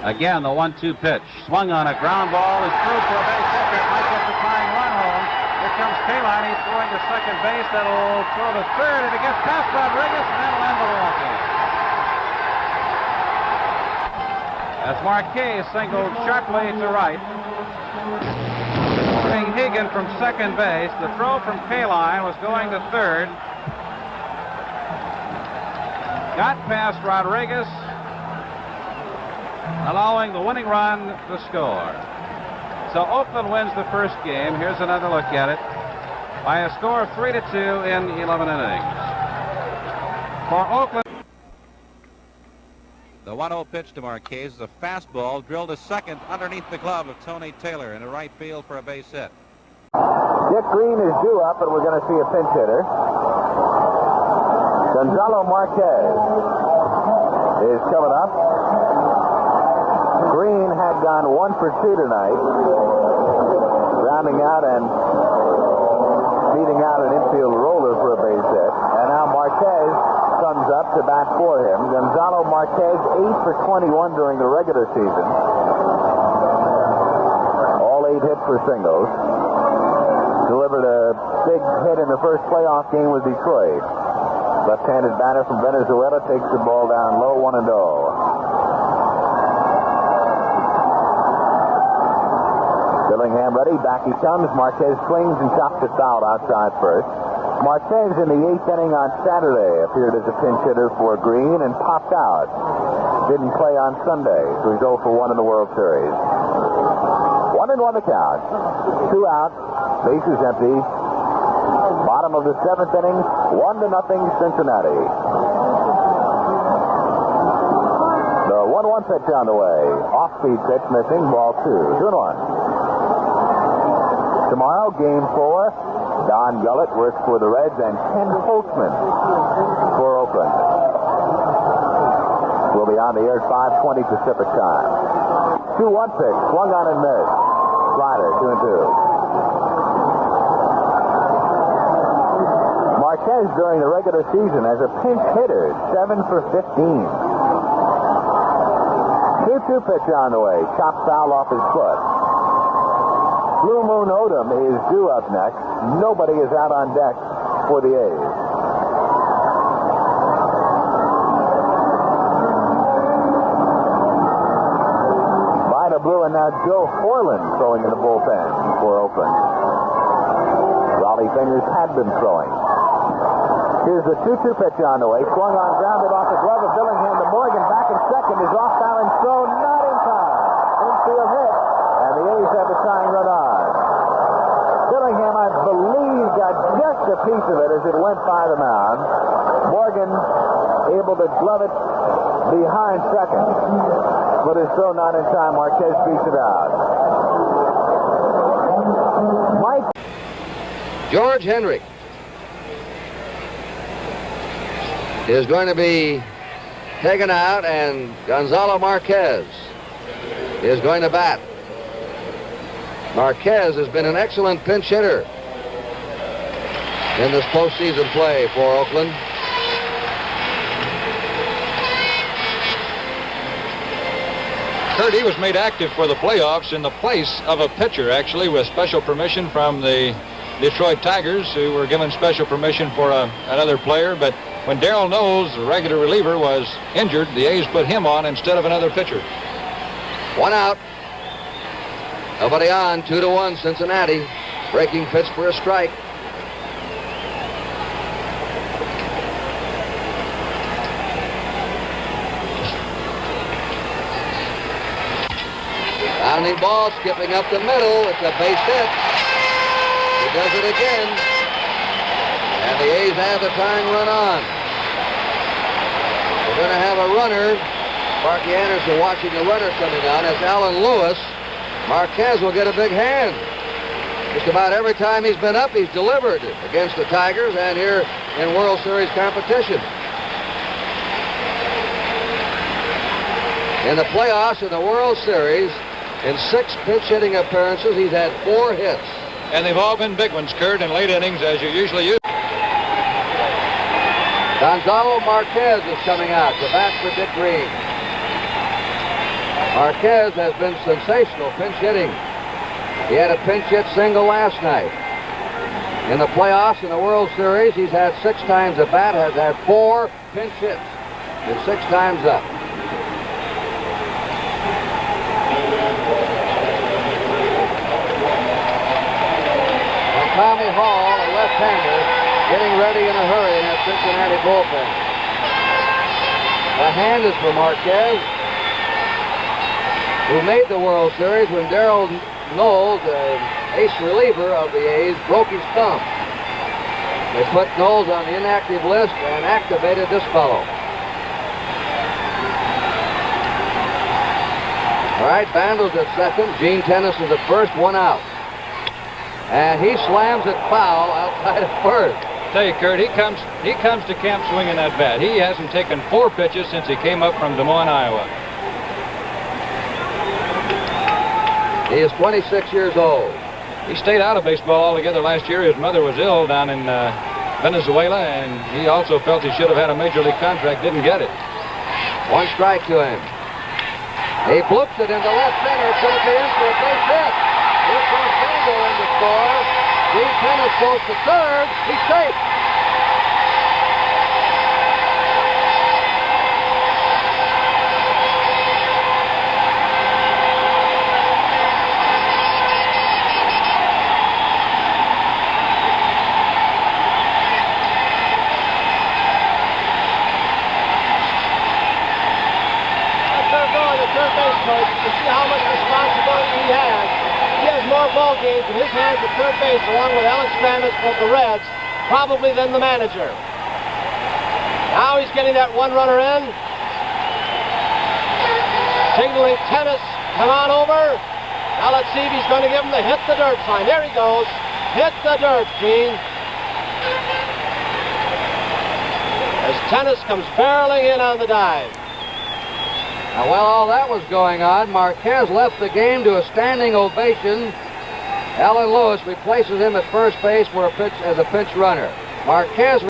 Again, the 1-2 pitch. Swung on a ground ball. Is through for a base hit that might get the tying run home. Here comes Kaline. He's throwing to second base. That'll throw to third, and it gets past Rodriguez, and that'll end the walk in. As Marquez singled sharply to right. Moving Hegan from second base. The throw from Kaline was going to third. Got past Rodriguez, allowing the winning run to score. So Oakland wins the first game. Here's another look at it. By a score of 3-2 in 11 innings. For Oakland. The 1-0 pitch to Marquez is a fastball drilled to second underneath the glove of Tony Taylor in the right field for a base hit. Dick Green is due up, and we're going to see a pinch hitter. Gonzalo Márquez is coming up. Green had gone 1 for 2 tonight, grounding out and beating out an infield roller for a base hit. And now Marquez comes up to bat for him. Gonzalo Márquez 8 for 21 during the regular season. All 8 hits for singles. Delivered a big hit in the first playoff game with Detroit. Left-handed batter from Venezuela takes the ball down low, 1-0. Dillingham ready, back he comes. Marquez swings and chops it foul outside first. Marquez in the 8th inning on Saturday appeared as a pinch hitter for Green and popped out. Didn't play on Sunday, so he's 0 for 1 in the World Series. 1-1 the count. 2 out, bases empty. Bottom of the 7th inning, 1-0 Cincinnati. The 1-1 pitch on the way. Off-speed pitch missing, ball 2. 2-1. Tomorrow, game 4. Don Gullett works for the Reds, and Ken Holtzman for Oakland. We'll be on the air at 5:20 Pacific time. 2-1 pitch, swung on and missed. Slider, 2-2. Marquez during the regular season as a pinch hitter, 7 for 15. 2-2 pitch on the way, chopped foul off his foot. Blue Moon Odom is due up next. Nobody is out on deck for the A's. Vida Blue and now Joe Horland throwing in the bullpen for Oakland. Raleigh Fingers had been throwing. Here's the 2-2 pitch on the way. Swung on, grounded off the glove of Dillingham to Morgan. Back in second is off balance throw, not in time. Infield hit. And the A's have the tying run on. Dillingham, I believe, got just a piece of it as it went by the mound. Morgan able to glove it behind second. But his throw not in time. Marquez beats it out. Mike. George Hendrick is going to be taken out, and Gonzalo Márquez is going to bat. Marquez has been an excellent pinch hitter in this postseason play for Oakland. Kurt, he was made active for the playoffs in the place of a pitcher, actually, with special permission from the Detroit Tigers, who were given special permission for another player. But when Darrell Knowles, the regular reliever, was injured, the A's put him on instead of another pitcher. 1 out. Nobody on. 2-1 Cincinnati. Breaking pitch for a strike. Bounding ball, skipping up the middle. It's a base hit. He does it again. And the A's have the tying run on. We're going to have a runner. Sparky Anderson watching the runner coming on. It's Alan Lewis. Marquez will get a big hand. Just about every time he's been up, he's delivered against the Tigers and here in World Series competition. In the playoffs in the World Series, in 6 pinch hitting appearances, he's had 4 hits. And they've all been big ones, Kurt, in late innings, as you usually use. Gonzalo Márquez is coming out to bat for Dick Green. Marquez has been sensational pinch hitting. He had a pinch hit single last night. In the playoffs in the World Series, he's had 6 times at bat, has had 4 pinch hits, and 6 times up. And Tommy Hall, a left-hander, getting ready in a hurry in that Cincinnati bullpen. The hand is for Marquez, who made the World Series when Darrell Knowles, ace reliever of the A's, broke his thumb. They put Knowles on the inactive list and activated this fellow. All right, Bandles at second. Gene Tennis is at first, 1 out. And he slams it foul outside of first. Tell you, Kurt, he comes to camp swinging that bat. He hasn't taken 4 pitches since he came up from Des Moines, Iowa. He is 26 years old. He stayed out of baseball altogether last year. His mother was ill down in Venezuela, and he also felt he should have had a major league contract, didn't get it. 1 strike to him. He bloops it into left center. It's going to be in for a base hit. Here comes Bingo in to score. Gene Tennis goes to third. He's safe. To see how much responsibility he has. He has more ball games in his hands at third base, along with Alex Travis of the Reds, probably than the manager. Now he's getting that 1 runner in. Signaling Tennis, come on over. Now let's see if he's going to give him the hit the dirt sign. There he goes. Hit the dirt, Gene. As Tennis comes barreling in on the dive. Now, while all that was going on, Marquez left the game to a standing ovation. Alan Lewis replaces him at first base for a pitch as a pinch runner. Marquez